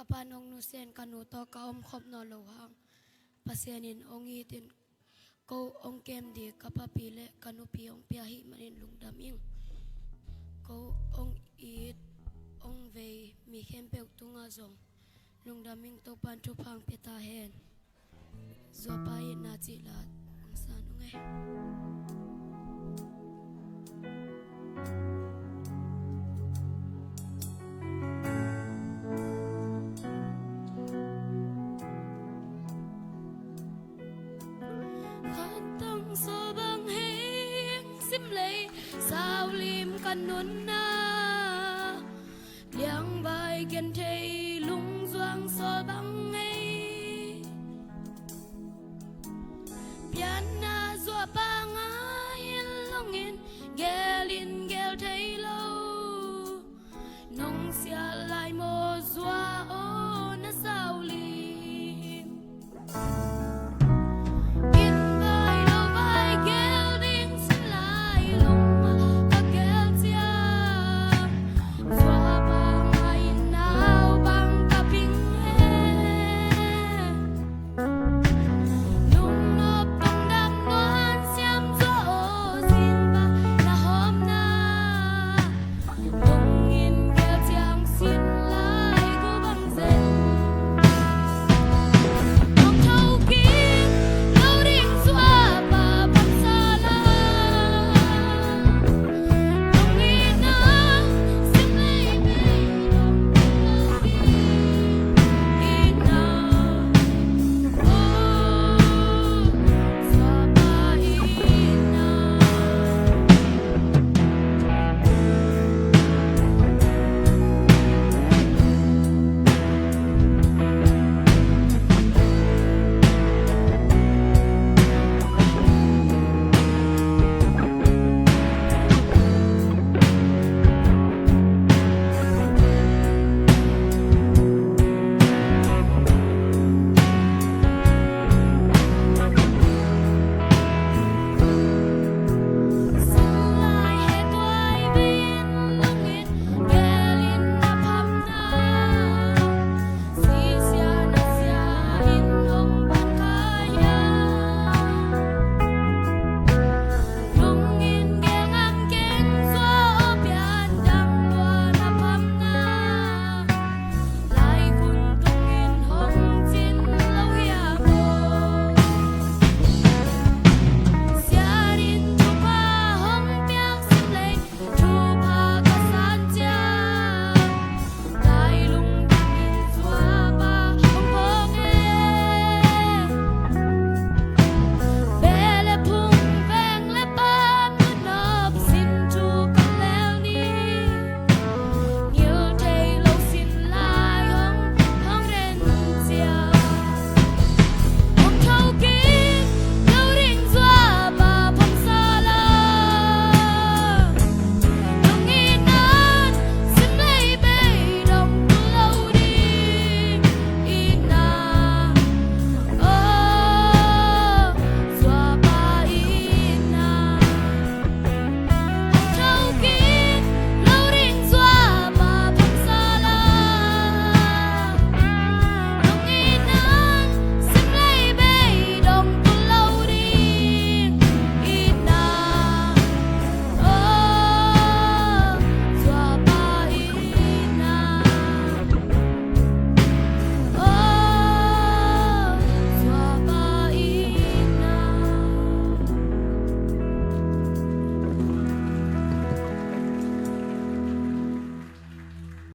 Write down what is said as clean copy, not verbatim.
kapanong nusen kanuto ka khop no lohang pasienin ongi tin ko ong kem di kapapile kanupi ong piahi manin lungdaming ko ong it ong vei mi khempeu tunga zong lungdaming to pan chu phang peta hen zo pai na chi lat ong sanu nge sim lấy sao lim căn nôn na liang bài kiên thầy lung doang so băng ấy piana zua pa ngay long in gelin gel thầy lâu nong xia lại mô